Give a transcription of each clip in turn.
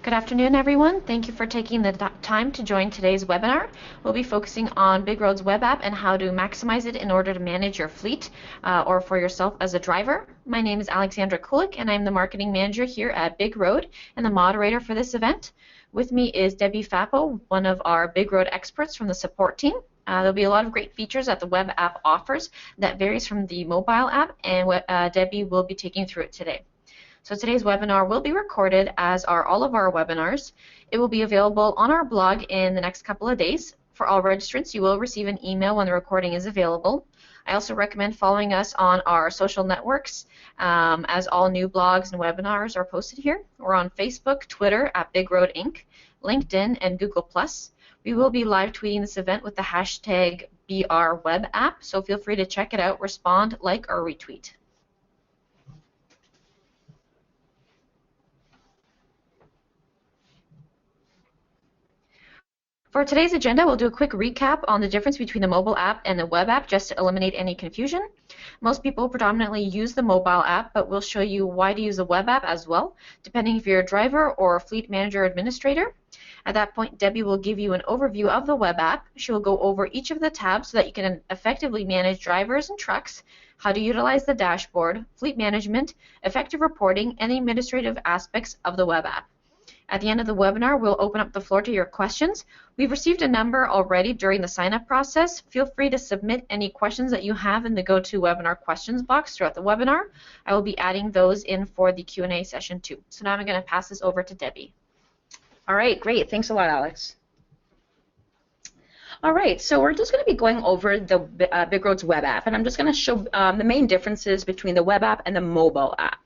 Good afternoon, everyone. Thank you for taking the time to join today's webinar. We'll be focusing on BigRoad's web app and how to maximize it in order to manage your fleet or for yourself as a driver. My name is Alexandra Kulik, and I'm the marketing manager here at BigRoad and the moderator for this event. With me is Debbie Fappo, one of our BigRoad experts from the support team. There'll be a lot of great features that the web app offers that varies from the mobile app, and Debbie will be taking you through it today. So today's webinar will be recorded, as are all of our webinars. It will be available on our blog in the next couple of days. For all registrants, you will receive an email when the recording is available. I also recommend following us on our social networks, as all new blogs and webinars are posted here. We're on Facebook, Twitter at BigRoad Inc., LinkedIn, and Google+. We will be live tweeting this event with the hashtag BRWebApp, so feel free to check it out, respond, like, or retweet. For today's agenda, we'll do a quick recap on the difference between the mobile app and the web app just to eliminate any confusion. Most people predominantly use the mobile app, but we'll show you why to use the web app as well, depending if you're a driver or a fleet manager administrator. At that point, Debbie will give you an overview of the web app. She will go over each of the tabs so that you can effectively manage drivers and trucks, how to utilize the dashboard, fleet management, effective reporting, and the administrative aspects of the web app. At the end of the webinar, we'll open up the floor to your questions. We've received a number already during the sign-up process. Feel free to submit any questions that you have in the GoToWebinar questions box throughout the webinar. I will be adding those in for the Q&A session too. So now I'm going to pass this over to Debbie. All right, great. Thanks a lot, Alex. All right, so we're just going to be going over the BigRoad's web app, and I'm just going to show the main differences between the web app and the mobile app.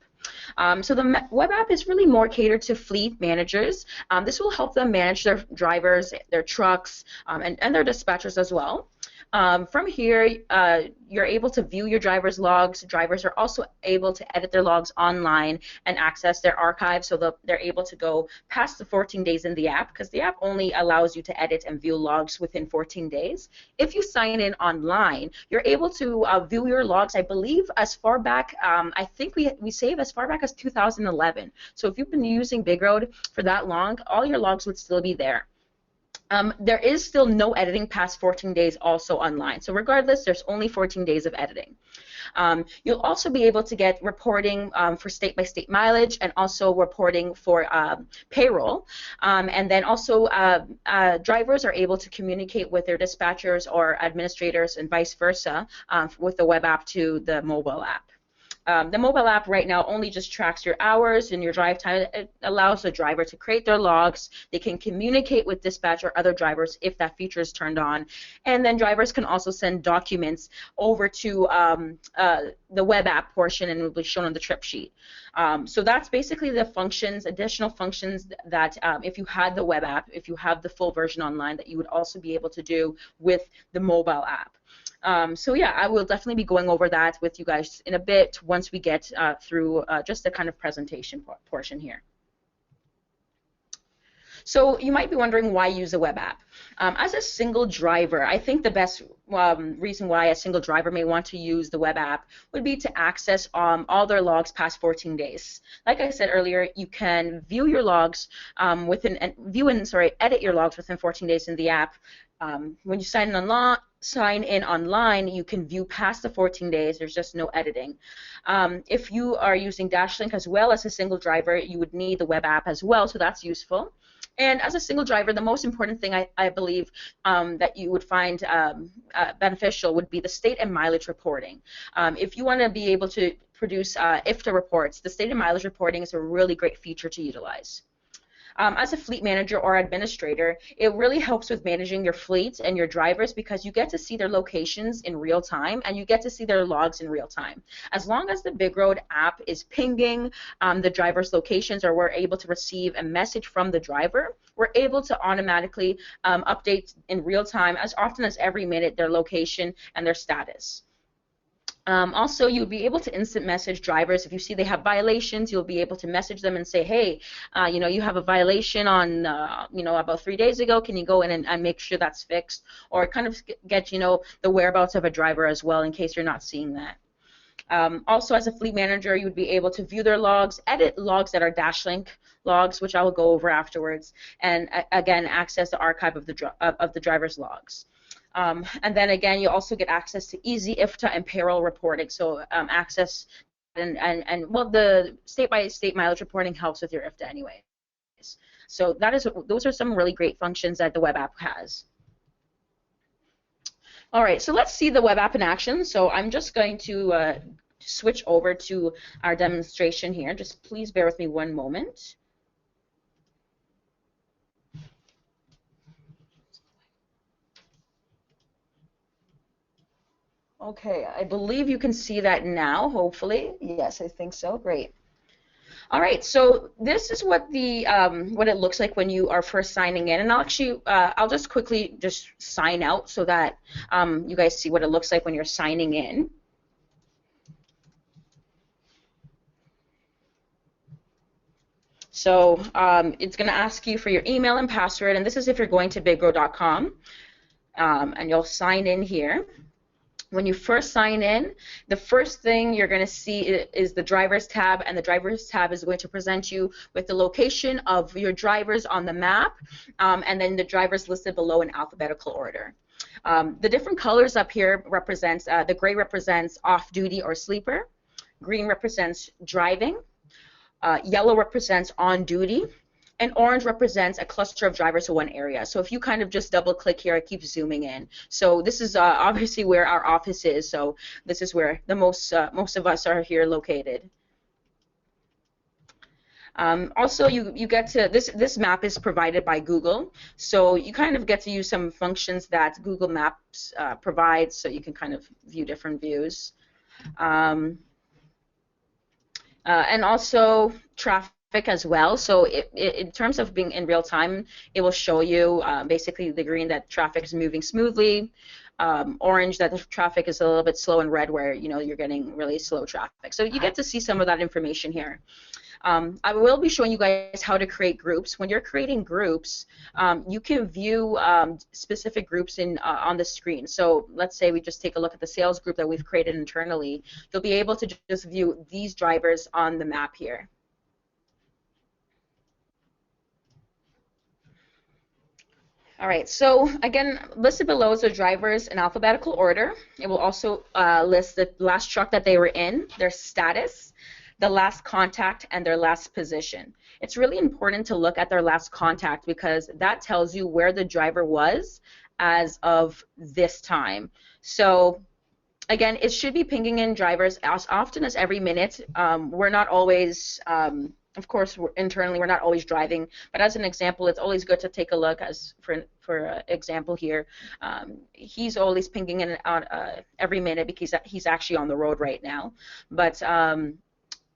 So the web app is really more catered to fleet managers. This will help them manage their drivers, their trucks, and their dispatchers as well. From here, you're able to view your driver's logs. Drivers are also able to edit their logs online and access their archive, so they're able to go past the 14 days in the app, because the app only allows you to edit and view logs within 14 days. If you sign in online, you're able to view your logs, I believe, as far back, I think we save as far back as 2011. So if you've been using BigRoad for that long, all your logs would still be there. There is still no editing past 14 days also online. So regardless, there's only 14 days of editing. You'll also be able to get reporting for state-by-state mileage, and also reporting for payroll. And then also drivers are able to communicate with their dispatchers or administrators and vice versa with the web app to the mobile app. The mobile app right now only just tracks your hours and your drive time. It allows the driver to create their logs. They can communicate with dispatch or other drivers if that feature is turned on. And then drivers can also send documents over to the web app portion, and it will be shown on the trip sheet. So that's basically the functions, additional functions that if you had the web app, if you have the full version online, that you would also be able to do with the mobile app. So yeah, I will definitely be going over that with you guys in a bit once we get through just the kind of presentation portion here. So you might be wondering why use a web app. As a single driver, I think the best reason why a single driver may want to use the web app would be to access all their logs past 14 days. Like I said earlier, you can view your logs edit your logs within 14 days in the app. When you sign in online, you can view past the 14 days. There's just no editing. If you are using DashLink as well as a single driver, you would need the web app as well, so that's useful. And as a single driver, the most important thing I believe that you would find beneficial would be the state and mileage reporting. If you want to be able to produce IFTA reports, the state and mileage reporting is a really great feature to utilize. As a fleet manager or administrator, it really helps with managing your fleet and your drivers, because you get to see their locations in real time and you get to see their logs in real time. As long as the BigRoad app is pinging the driver's locations, or we're able to receive a message from the driver, we're able to automatically update in real time as often as every minute their location and their status. Also, you'll be able to instant message drivers. If you see they have violations, you'll be able to message them and say, hey, you have a violation on, about 3 days ago. Can you go in and make sure that's fixed? Or kind of get, the whereabouts of a driver as well, in case you're not seeing that. Also, as a fleet manager, you would be able to view their logs, edit logs that are dashlink logs, which I will go over afterwards, and again, access the archive of the driver's logs. And then again, you also get access to easy IFTA and payroll reporting. So access and well, the state-by-state mileage reporting helps with your IFTA anyways. So those are some really great functions that the web app has. All right, so let's see the web app in action. So I'm just going to switch over to our demonstration here. Just please bear with me one moment. Okay, I believe you can see that now, hopefully. Yes, I think so. Great. All right, so this is what it looks like when you are first signing in, and I'll just quickly just sign out so that you guys see what it looks like when you're signing in. So it's going to ask you for your email and password, and this is if you're going to BigRoad.com, and you'll sign in here. When you first sign in, the first thing you're going to see is the drivers tab, and the drivers tab is going to present you with the location of your drivers on the map, and then the drivers listed below in alphabetical order. The different colors up here represents, the gray represents off-duty or sleeper, green represents driving, yellow represents on-duty, and orange represents a cluster of drivers to one area. So if you kind of just double click here, it keeps zooming in. So this is obviously where our office is. So this is where the most of us are here located. Also, you get to this map is provided by Google, so you kind of get to use some functions that Google Maps provides, so you can kind of view different views, and also traffic as well. So in terms of being in real time, it will show you basically the green that traffic is moving smoothly, orange that the traffic is a little bit slow, and red where you're getting really slow traffic. So you get to see some of that information here. I will be showing you guys how to create groups. When you're creating groups, you can view specific groups on the screen. So let's say we just take a look at the sales group that we've created internally. You'll be able to just view these drivers on the map here. All right, so again, listed below is the drivers in alphabetical order. It will also list the last truck that they were in, their status, the last contact, and their last position. It's really important to look at their last contact because that tells you where the driver was as of this time. So again, it should be pinging in drivers as often as every minute. We're not always of course, internally, we're not always driving, but as an example, it's always good to take a look. As for example here, he's always pinging in and out every minute because he's actually on the road right now. But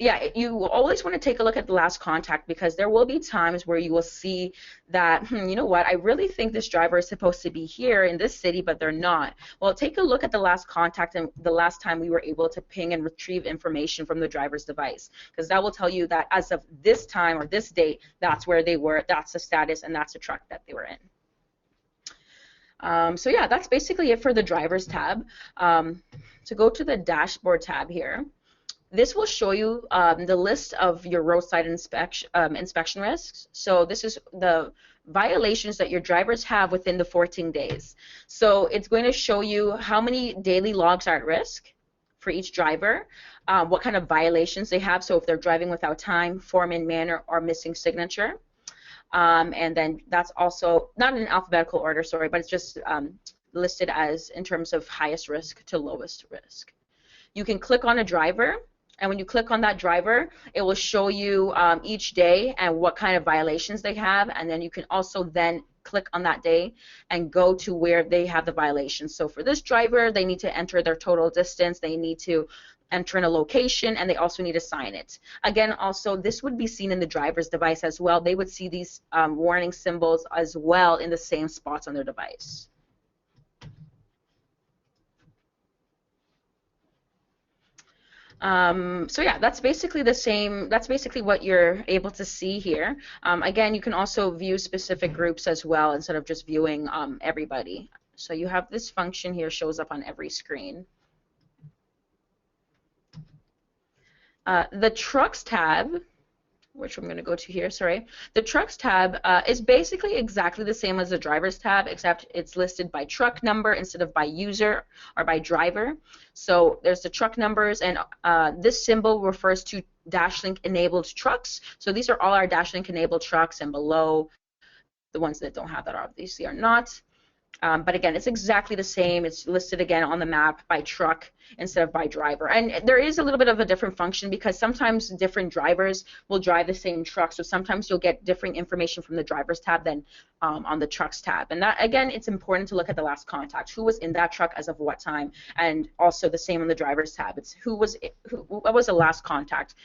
yeah, you always want to take a look at the last contact because there will be times where you will see that, you know what, I really think this driver is supposed to be here in this city, but they're not. Well, take a look at the last contact and the last time we were able to ping and retrieve information from the driver's device, because that will tell you that as of this time or this date, that's where they were, that's the status, and that's the truck that they were in. So yeah, that's basically it for the drivers tab. To go to the dashboard tab here, this will show you the list of your roadside inspection risks. So this is the violations that your drivers have within the 14 days. So it's going to show you how many daily logs are at risk for each driver, what kind of violations they have, so if they're driving without time, form and manner, or missing signature. And then that's also, not in alphabetical order, sorry, but it's just listed as in terms of highest risk to lowest risk. You can click on a driver, and when you click on that driver, it will show you each day and what kind of violations they have, and then you can also then click on that day and go to where they have the violations. So for this driver, they need to enter their total distance, they need to enter in a location, and they also need to sign it. Again, also, this would be seen in the driver's device as well. They would see these warning symbols as well in the same spots on their device. So yeah, that's basically the same. That's basically what you're able to see here. Again, you can also view specific groups as well instead of just viewing everybody. So you have this function here, shows up on every screen. The trucks tab, which I'm going to go to here, sorry. The trucks tab is basically exactly the same as the drivers tab, except it's listed by truck number instead of by user or by driver. So there's the truck numbers, and this symbol refers to DashLink enabled trucks. So these are all our DashLink enabled trucks, and below, the ones that don't have that obviously are not. But again, it's exactly the same. It's listed again on the map by truck instead of by driver. And there is a little bit of a different function because sometimes different drivers will drive the same truck. So sometimes you'll get different information from the drivers tab than on the trucks tab. And that, again, it's important to look at the last contact. Who was in that truck as of what time? And also the same on the drivers tab. It's what was the last contact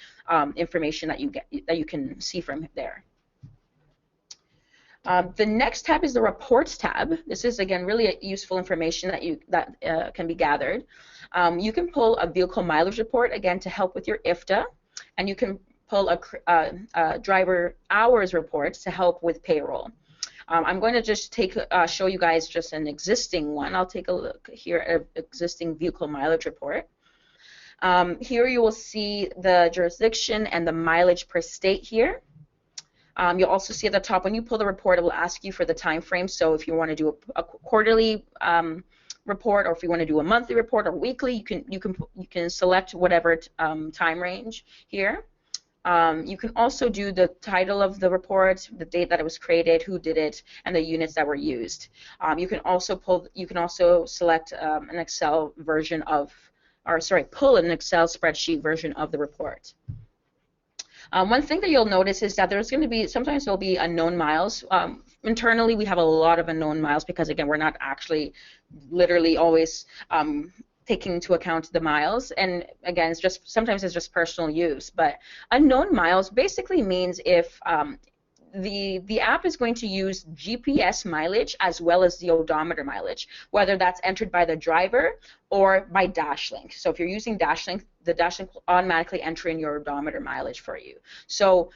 information that you can see from there. The next tab is the reports tab. This is, again, really useful information that can be gathered. You can pull a vehicle mileage report, again, to help with your IFTA, and you can pull a driver hours report to help with payroll. I'm going to just show you guys just an existing one. I'll take a look here at an existing vehicle mileage report. Here you will see the jurisdiction and the mileage per state here. You'll also see at the top when you pull the report, it will ask you for the time frame. So if you want to do a quarterly report, or if you want to do a monthly report or weekly, you can select whatever time range here. You can also do the title of the report, the date that it was created, who did it, and the units that were used. You can also select an Excel version of, or sorry, pull an Excel spreadsheet version of the report. One thing that you'll notice is that sometimes there'll be unknown miles. Internally, we have a lot of unknown miles because, again, we're not actually literally always taking into account the miles. And again, sometimes it's just personal use. But unknown miles basically means if the app is going to use GPS mileage as well as the odometer mileage, whether that's entered by the driver or by DashLink. So if you're using DashLink, the DashLink will automatically enter in your odometer mileage for you. So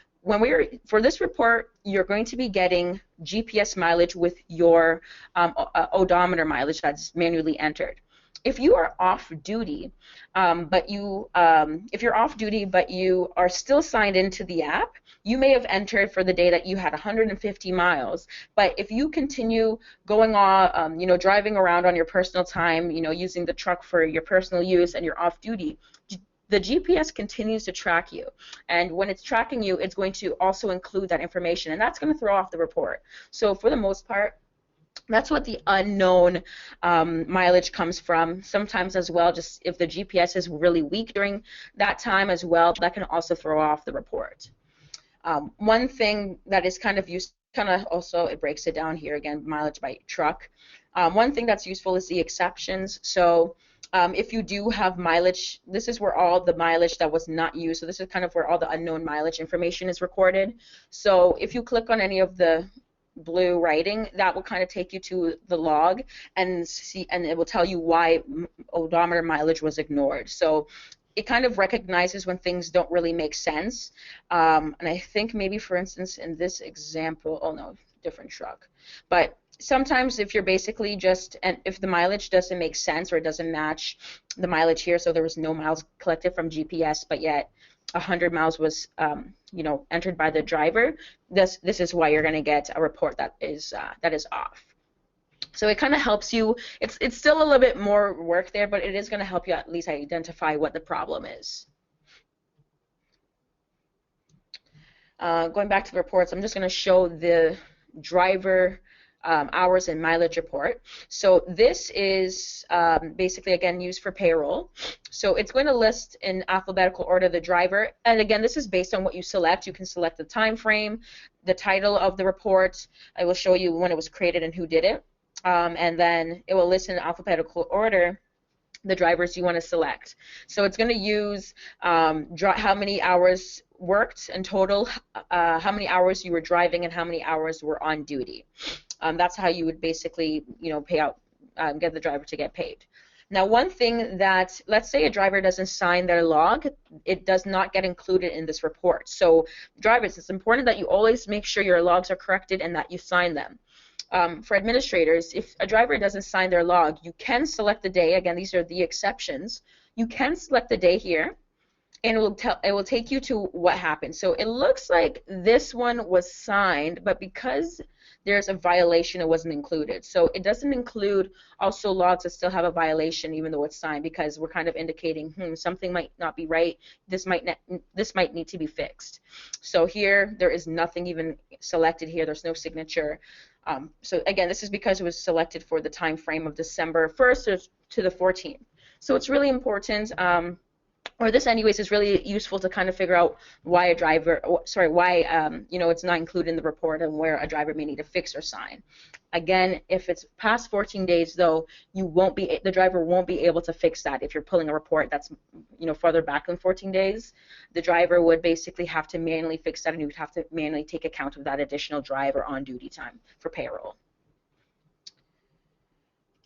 for this report, you're going to be getting GPS mileage with your odometer mileage that's manually entered. If you are off duty, if you're off duty but you are still signed into the app, you may have entered for the day that you had 150 miles. But if you continue going on, driving around on your personal time, using the truck for your personal use, and you're off duty, the GPS continues to track you. And when it's tracking you, it's going to also include that information, and that's going to throw off the report. So for the most part, that's what the unknown mileage comes from. Sometimes as well, just if the GPS is really weak during that time as well, that can also throw off the report. One thing that is kind of used, also it breaks it down here again, mileage by truck. One thing that's useful is the exceptions. So if you do have mileage, this is where all the mileage that was not used. So this is kind of where all the unknown mileage information is recorded. So if you click on any of the blue writing, that will kind of take you to the log and it will tell you why odometer mileage was ignored. So it kind of recognizes when things don't really make sense. And I think maybe, for instance, in this example, oh no, different truck. But sometimes if you're basically if the mileage doesn't make sense or it doesn't match the mileage here, so there was no miles collected from GPS, but yet 100 miles was entered by the driver, this is why you're going to get a report that is off. So it kind of helps you. It's still a little bit more work there, but it is going to help you at least identify what the problem is. Going back to the reports, I'm just going to show the driver hours and mileage report. So this is basically, again, used for payroll. So it's going to list in alphabetical order the driver, and again, this is based on what you select. You can select the time frame, the title of the report. I will show you when it was created and who did it, and then it will list in alphabetical order the drivers you want to select. So it's going to use how many hours worked in total, how many hours you were driving, and how many hours were on duty. That's how you would basically, pay out, get the driver to get paid. Now, one thing that, let's say a driver doesn't sign their log, it does not get included in this report. So drivers, it's important that you always make sure your logs are corrected and that you sign them. For administrators, if a driver doesn't sign their log, you can select the day. Again, these are the exceptions. You can select the day here, and it will take you to what happened. So it looks like this one was signed, but because there's a violation, it wasn't included. So it doesn't include also logs that still have a violation even though it's signed, because we're kind of indicating something might not be right. This might need to be fixed. So here there is nothing even selected here. There's no signature. So again, this is because it was selected for the time frame of December 1st to the 14th. So it's really important, or this anyways is really useful to kind of figure out why a driver, it's not included in the report and where a driver may need to fix or sign. Again, if it's past 14 days though, the driver won't be able to fix that. If you're pulling a report that's further back than 14 days, the driver would basically have to manually fix that, and you would have to manually take account of that additional driver on duty time for payroll.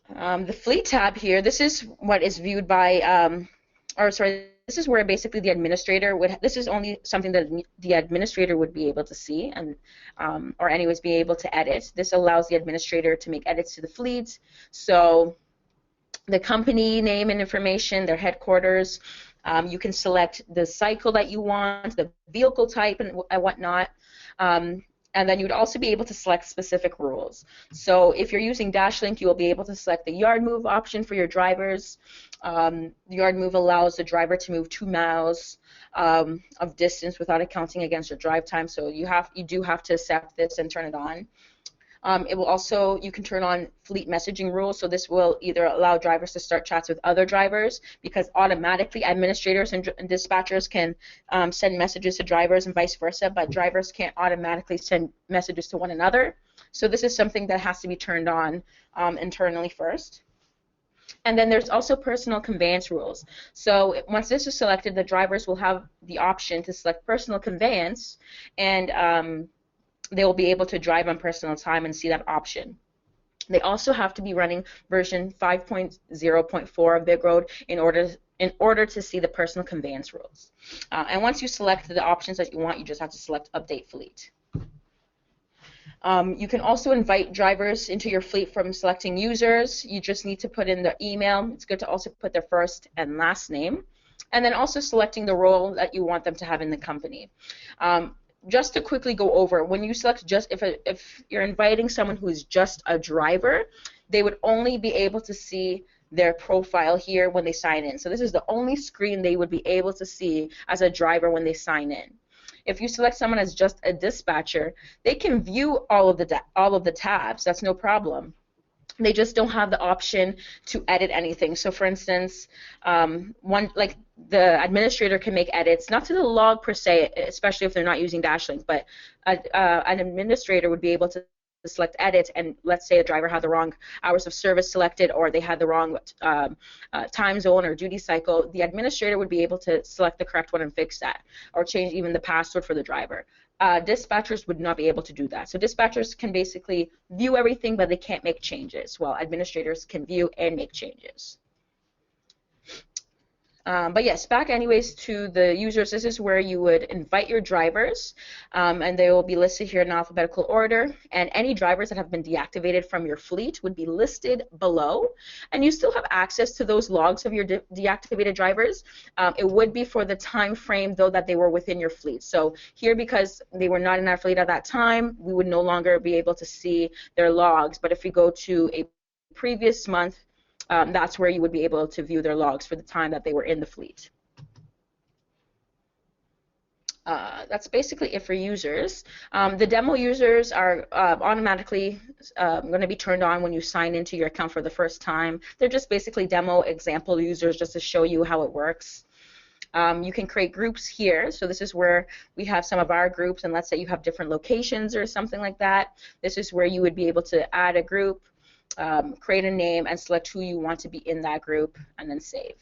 The fleet tab here, this is what is viewed by, this is where basically the administrator would, this is only something that the administrator would be able to see and, or anyways be able to edit. This allows the administrator to make edits to the fleet. So the company name and information, their headquarters, you can select the cycle that you want, the vehicle type and whatnot. And then you would also be able to select specific rules. So if you're using DashLink, you will be able to select the yard move option for your drivers. The yard move allows the driver to move 2 miles of distance without accounting against your drive time. So you do have to accept this and turn it on. It will also, you can turn on fleet messaging rules, so this will either allow drivers to start chats with other drivers, because automatically administrators and dispatchers can send messages to drivers and vice versa, but drivers can't automatically send messages to one another. So this is something that has to be turned on internally first. And then there's also personal conveyance rules. So once this is selected, the drivers will have the option to select personal conveyance, and they will be able to drive on personal time and see that option. They also have to be running version 5.0.4 of BigRoad in order to see the personal conveyance rules. And once you select the options that you want, you just have to select Update Fleet. You can also invite drivers into your fleet from selecting users. You just need to put in their email. It's good to also put their first and last name. And then also selecting the role that you want them to have in the company. Just to quickly go over, when you select if you're inviting someone who is just a driver, they would only be able to see their profile here when they sign in. So this is the only screen they would be able to see as a driver when they sign in. If you select someone as just a dispatcher, they can view all of the tabs. That's no problem. They just don't have the option to edit anything. So for instance, the administrator can make edits, not to the log per se, especially if they're not using DashLink, but an administrator would be able to select edit, and let's say a driver had the wrong hours of service selected, or they had the wrong time zone or duty cycle, the administrator would be able to select the correct one and fix that, or change even the password for the driver. Dispatchers would not be able to do that. So dispatchers can basically view everything, but they can't make changes, while administrators can view and make changes. But yes, back anyways to the users, this is where you would invite your drivers, and they will be listed here in alphabetical order, and any drivers that have been deactivated from your fleet would be listed below, and you still have access to those logs of your deactivated drivers. It would be for the time frame though that they were within your fleet. So here, because they were not in our fleet at that time, we would no longer be able to see their logs, but if we go to a previous month, that's where you would be able to view their logs for the time that they were in the fleet. That's basically it for users. The demo users are automatically going to be turned on when you sign into your account for the first time. They're just basically demo example users just to show you how it works. You can create groups here. So this is where we have some of our groups, and let's say you have different locations or something like that. This is where you would be able to add a group, create a name, and select who you want to be in that group, and then save.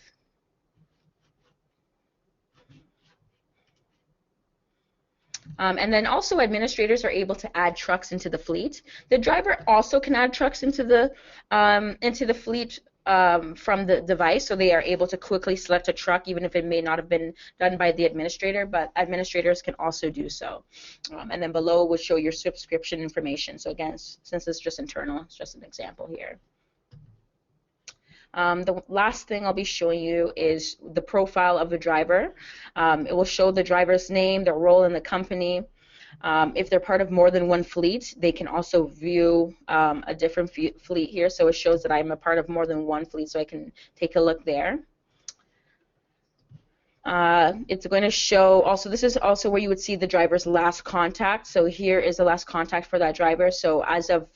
And then also administrators are able to add trucks into the fleet. The driver also can add trucks into the fleet from the device, so they are able to quickly select a truck even if it may not have been done by the administrator, but administrators can also do so. And then below will show your subscription information. So again, since it's just internal, it's just an example here. The last thing I'll be showing you is the profile of the driver. It will show the driver's name, their role in the company. If they're part of more than one fleet, they can also view a different fleet here. So it shows that I'm a part of more than one fleet, so I can take a look there. It's going to show also, this is also where you would see the driver's last contact. So here is the last contact for that driver. So as of,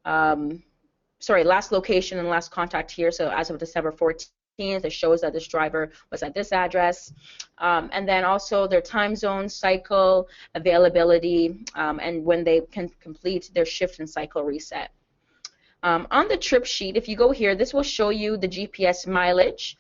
last location and last contact here. So as of December 14th, it shows that this driver was at this address. And then also their time zone, cycle, availability, and when they can complete their shift and cycle reset. On the trip sheet, if you go here, this will show you the GPS mileage.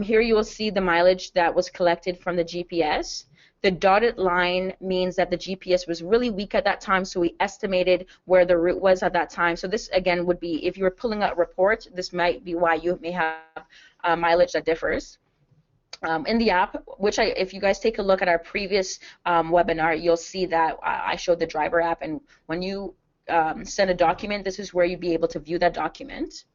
Here you will see the mileage that was collected from the GPS. The dotted line means that the GPS was really weak at that time, so we estimated where the route was at that time. So this, again, would be, if you were pulling out a report, this might be why you may have mileage that differs. In the app, which if you guys take a look at our previous webinar, you'll see that I showed the driver app, and when you send a document, this is where you'd be able to view that document.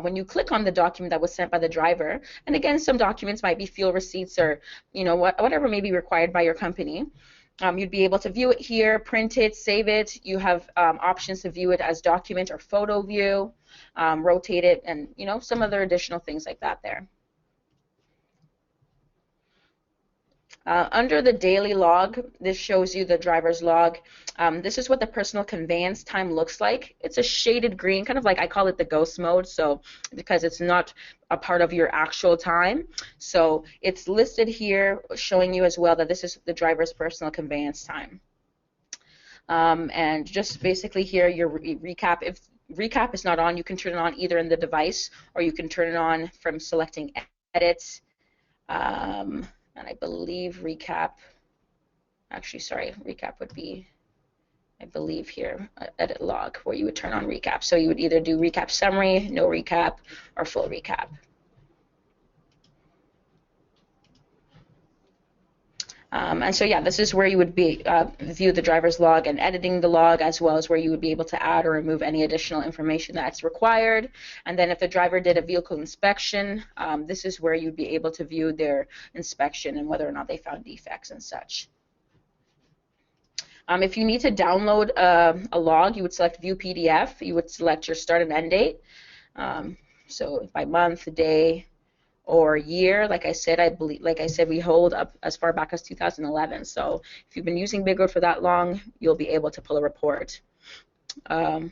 When you click on the document that was sent by the driver, and again, some documents might be fuel receipts or whatever may be required by your company, you'd be able to view it here, print it, save it. You have options to view it as document or photo view, rotate it, and some other additional things like that there. Under the daily log, this shows you the driver's log. This is what the personal conveyance time looks like. It's a shaded green, kind of like I call it the ghost mode, so because it's not a part of your actual time. So it's listed here showing you as well that this is the driver's personal conveyance time. And just basically here, your recap. If recap is not on, you can turn it on either in the device or you can turn it on from selecting edit. And I believe recap, recap would be, I believe here, edit log, where you would turn on recap. So you would either do recap summary, no recap, or full recap. And so yeah, this is where you would be view the driver's log and editing the log, as well as where you would be able to add or remove any additional information that's required. And then if the driver did a vehicle inspection, this is where you'd be able to view their inspection and whether or not they found defects and such. If you need to download a log, you would select View PDF. You would select your start and end date. So by month, day, or year, like I said, we hold up as far back as 2011. So if you've been using BigRoad for that long, you'll be able to pull a report. It's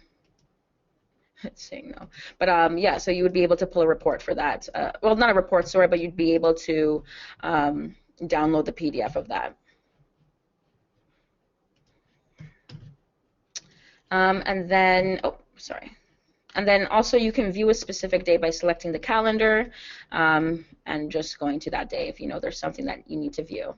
saying no, but yeah, so you would be able to pull a report for that. Well, not a report, sorry, but you'd be able to download the PDF of that. And then, and then also you can view a specific day by selecting the calendar and just going to that day if you know there's something that you need to view.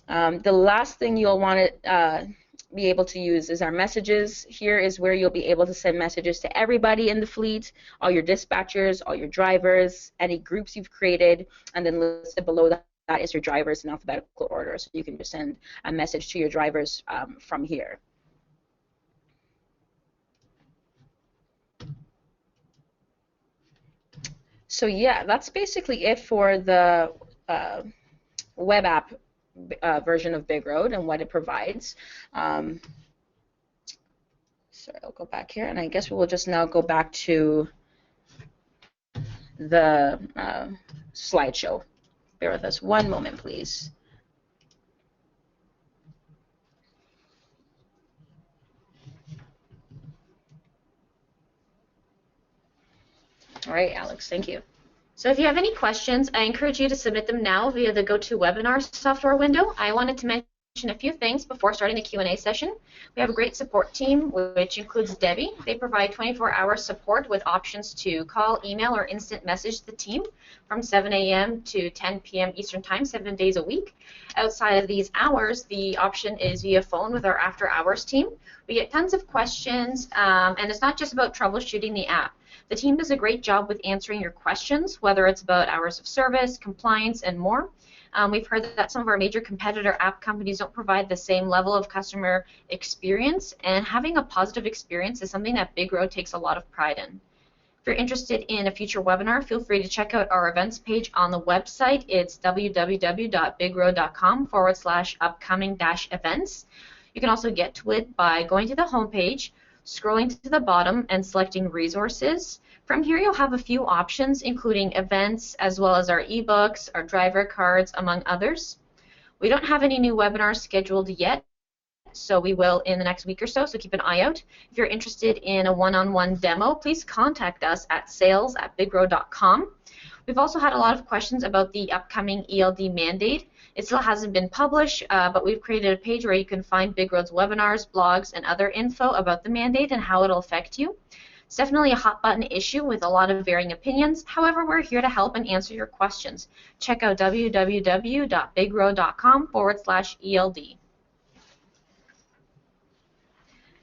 The last thing you'll want to be able to use is our messages. Here is where you'll be able to send messages to everybody in the fleet, all your dispatchers, all your drivers, any groups you've created, and then listed below that is your drivers in alphabetical order. So you can just send a message to your drivers from here. So yeah, that's basically it for the web app version of BigRoad and what it provides. Sorry, I'll go back here, and I guess we will just now go back to the slideshow. Bear with us one moment, please. All right, Alex, thank you. So if you have any questions, I encourage you to submit them now via the GoToWebinar software window. I wanted to mention a few things before starting the Q&A session. We have a great support team, which includes Debbie. They provide 24-hour support with options to call, email, or instant message the team from 7 a.m. to 10 p.m. Eastern Time, 7 days a week. Outside of these hours, the option is via phone with our after-hours team. We get tons of questions, and it's not just about troubleshooting the app. The team does a great job with answering your questions, whether it's about hours of service, compliance, and more. We've heard that some of our major competitor app companies don't provide the same level of customer experience, and having a positive experience is something that BigRoad takes a lot of pride in. If you're interested in a future webinar, feel free to check out our events page on the website. It's www.bigroad.com/upcoming-events. You can also get to it by going to the homepage, scrolling to the bottom, and selecting resources. From here, you'll have a few options, including events, as well as our ebooks, our driver cards, among others. We don't have any new webinars scheduled yet, so we will in the next week or so keep an eye out. If you're interested in a one-on-one demo, please contact us at sales@bigroad.com. We've also had a lot of questions about the upcoming ELD mandate. It still hasn't been published, but we've created a page where you can find BigRoad's webinars, blogs, and other info about the mandate and how it'll affect you. It's definitely a hot button issue with a lot of varying opinions. However, we're here to help and answer your questions. Check out www.bigroad.com/ELD.